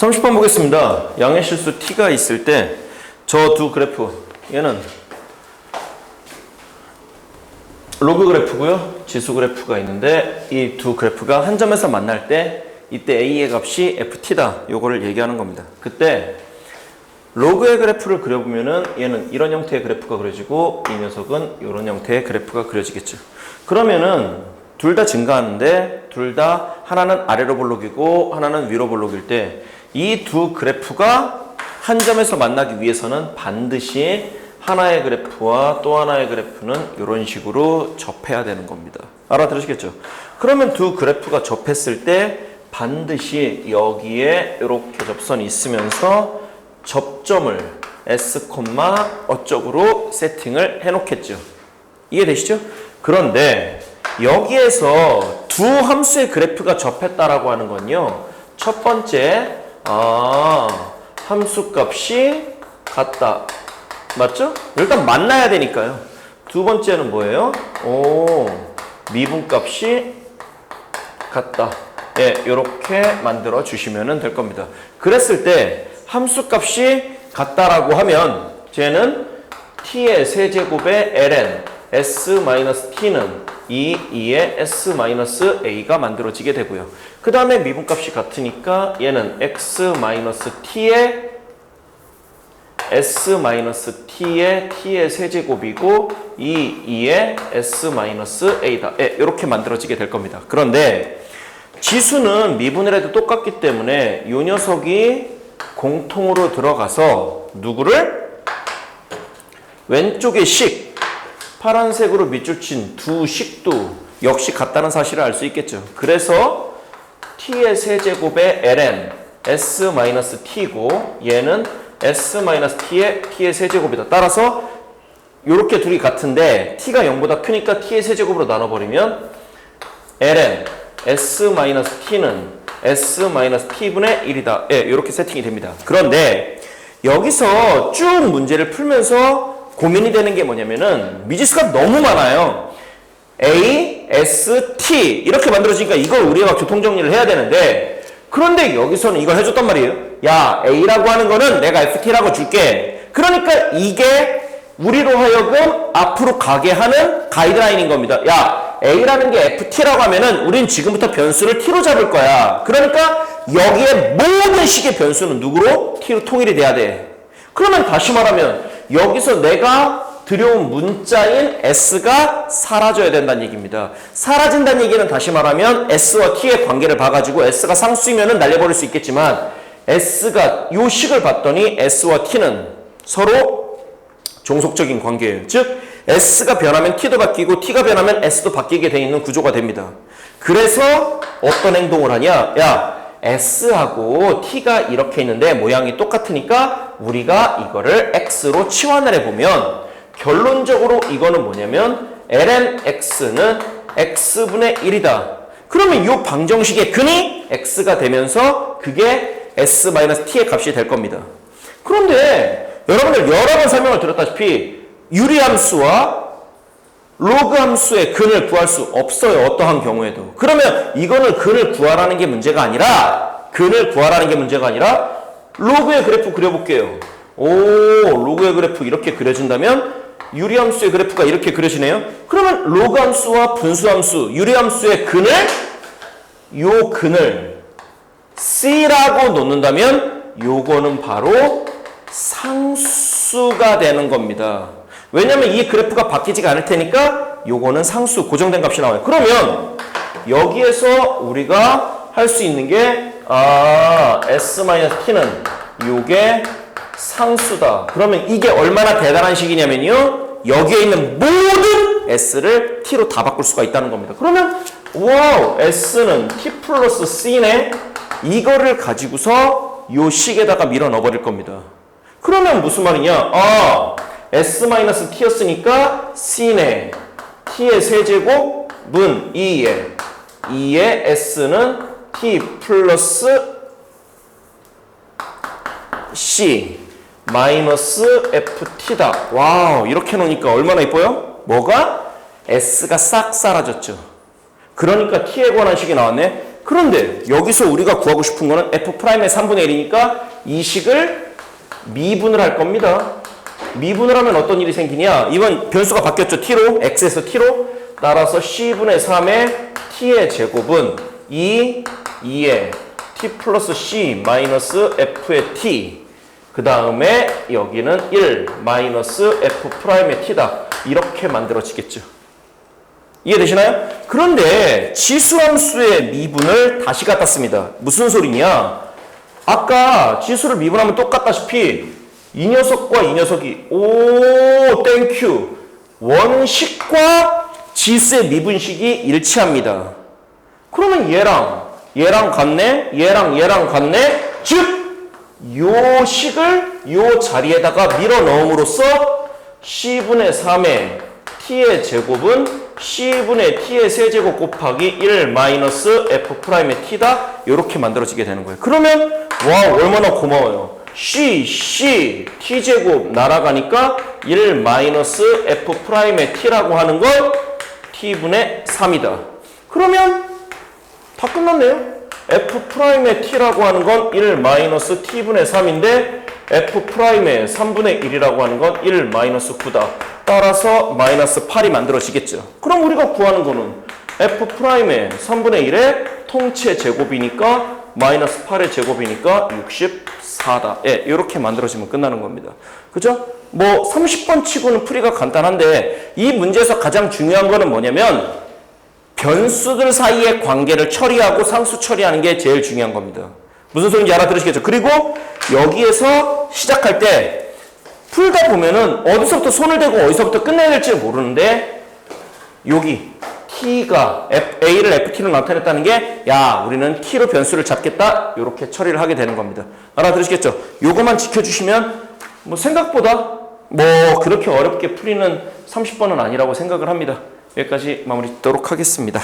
30번 보겠습니다. 양의 실수 t가 있을 때 저 두 그래프, 얘는 로그 그래프고요, 지수 그래프가 있는데 이 두 그래프가 한 점에서 만날 때 이때 a의 값이 ft다. 요거를 얘기하는 겁니다. 그때 로그의 그래프를 그려보면은 얘는 이런 형태의 그래프가 그려지고 이 녀석은 이런 형태의 그래프가 그려지겠죠. 그러면은 둘 다 증가하는데 둘 다 하나는 아래로 볼록이고 하나는 위로 볼록일 때 이 두 그래프가 한 점에서 만나기 위해서는 반드시 하나의 그래프와 또 하나의 그래프는 이런 식으로 접해야 되는 겁니다. 알아들으시겠죠? 그러면 두 그래프가 접했을 때 반드시 여기에 이렇게 접선이 있으면서 접점을 S, 어쪽으로 세팅을 해놓겠죠. 이해되시죠? 그런데 여기에서 두 함수의 그래프가 접했다라고 하는 건요, 첫 번째 함수값이 같다. 맞죠? 일단 만나야 되니까요. 두 번째는 뭐예요? 미분값이 같다. 예, 이렇게 만들어 주시면 될 겁니다. 그랬을 때 함수값이 같다라고 하면 쟤는 t의 세제곱의 ln s-t는 2의 s-a가 만들어지게 되고요. 그 다음에 미분값이 같으니까 얘는 x-t의 s-t의 t의 세제곱이고 2의 s-a다. 예, 이렇게 만들어지게 될 겁니다. 그런데 지수는 미분을 해도 똑같기 때문에 이 녀석이 공통으로 들어가서 누구를? 왼쪽의 식, 파란색으로 밑줄 친 두 식도 역시 같다는 사실을 알 수 있겠죠. 그래서 t의 세제곱의 ln s-t고 얘는 s-t의 se제곱이다. 따라서 이렇게 둘이 같은데 t가 0보다 크니까 t의 세제곱으로 나눠버리면 ln s-t는 s-t분의 1이다. 예, 이렇게 세팅이 됩니다. 그런데 여기서 쭉 문제를 풀면서 고민이 되는 게 뭐냐면은 미지수가 너무 많아요. a, s, t 이렇게 만들어지니까 이걸 우리가 교통정리를 해야 되는데, 그런데 여기서는 이걸 해줬단 말이에요. 야, a라고 하는 거는 내가 ft라고 줄게. 그러니까 이게 우리로 하여금 앞으로 가게 하는 가이드라인인 겁니다. 야, a라는 게 ft라고 하면은 우린 지금부터 변수를 t로 잡을 거야. 그러니까 여기에 모든 식의 변수는 누구로? t로 통일이 돼야 돼. 그러면 다시 말하면 여기서 내가 들여온 문자인 s가 사라져야 된다는 얘기입니다. 사라진다는 얘기는 다시 말하면 s와 t의 관계를 봐가지고 s가 상수이면은 날려버릴 수 있겠지만, s가 요 식을 봤더니 s와 t는 서로 종속적인 관계예요. 즉 s가 변하면 t도 바뀌고 t가 변하면 s도 바뀌게 돼 있는 구조가 됩니다. 그래서 어떤 행동을 하냐? 야, s하고 t가 이렇게 있는데 모양이 똑같으니까 우리가 이거를 x로 치환을 해보면 결론적으로 이거는 뭐냐면 ln x는 x분의 1이다. 그러면 이 방정식의 근이 x가 되면서 그게 s-t의 값이 될 겁니다. 그런데 여러분들 여러 번 설명을 드렸다시피 유리함수와 로그 함수의 근을 구할 수 없어요. 어떠한 경우에도. 그러면 이거는 근을 구하라는 게 문제가 아니라 로그의 그래프 그려볼게요. 로그의 그래프 이렇게 그려진다면 유리함수의 그래프가 이렇게 그려지네요. 그러면 로그 함수와 분수 함수, 유리함수의 근을, 요 근을 C라고 놓는다면 요거는 바로 상수가 되는 겁니다. 왜냐면 이 그래프가 바뀌지가 않을 테니까 요거는 상수, 고정된 값이 나와요. 그러면 여기에서 우리가 할 수 있는 게 s-t는 요게 상수다. 그러면 이게 얼마나 대단한 식이냐면요, 여기에 있는 모든 s를 t로 다 바꿀 수가 있다는 겁니다. 그러면 와우, s는 t 플러스 c네. 이거를 가지고서 요 식에다가 밀어 넣어버릴 겁니다. 그러면 무슨 말이냐? s-t였으니까 c네. t의 세제곱분 2의 s는 t 플러스 c 마이너스 ft다. 와우, 이렇게 놓으니까 얼마나 이뻐요? 뭐가? s가 싹 사라졌죠. 그러니까 t에 관한 식이 나왔네. 그런데 여기서 우리가 구하고 싶은 거는 f'의 3분의 1이니까 이 식을 미분을 할 겁니다. 미분을 하면 어떤 일이 생기냐? 이번 변수가 바뀌었죠. t로, x에서 t로. 따라서 c분의 3의 t의 제곱은 2의 t 플러스 c 마이너스 f의 t. 그 다음에 여기는 1 마이너스 f'의 t다. 이렇게 만들어지겠죠. 이해되시나요? 그런데 지수함수의 미분을 다시 갖다 씁니다. 무슨 소리냐? 아까 지수를 미분하면 똑같다시피 이 녀석과 이 녀석이 땡큐 원식과 지수의 미분식이 일치합니다. 그러면 얘랑 같네? 얘랑 같네? 즉 요 식을 요 자리에다가 밀어 넣음으로써 c분의 3의 t의 제곱은 c분의 t의 세제곱 곱하기 1 마이너스 f'의 t다. 이렇게 만들어지게 되는 거예요. 그러면 와 얼마나 고마워요. c t제곱 날아가니까 1 마이너스 f'의 t라고 하는 건 t분의 3이다. 그러면 다 끝났네요. f'의 t라고 하는 건 1 마이너스 t분의 3인데 f'의 3분의 1이라고 하는 건 1 마이너스 9다. 따라서 마이너스 8이 만들어지겠죠. 그럼 우리가 구하는 거는 f'의 3분의 1의 통체 제곱이니까 마이너스 8의 제곱이니까 64다. 예, 이렇게 만들어지면 끝나는 겁니다. 그죠? 뭐 30번 치고는 풀이가 간단한데 이 문제에서 가장 중요한 거는 뭐냐면 변수들 사이의 관계를 처리하고 상수 처리하는 게 제일 중요한 겁니다. 무슨 소리인지 알아들으시겠죠? 그리고 여기에서 시작할 때 풀다 보면은 어디서부터 손을 대고 어디서부터 끝내야 될지 모르는데 여기 t가 a를 ft로 나타냈다는 게 야 우리는 t로 변수를 잡겠다 이렇게 처리를 하게 되는 겁니다. 알아들으시겠죠? 요거만 지켜주시면 뭐 생각보다 뭐 그렇게 어렵게 풀이는 30번은 아니라고 생각을 합니다. 여기까지 마무리 짓도록 하겠습니다.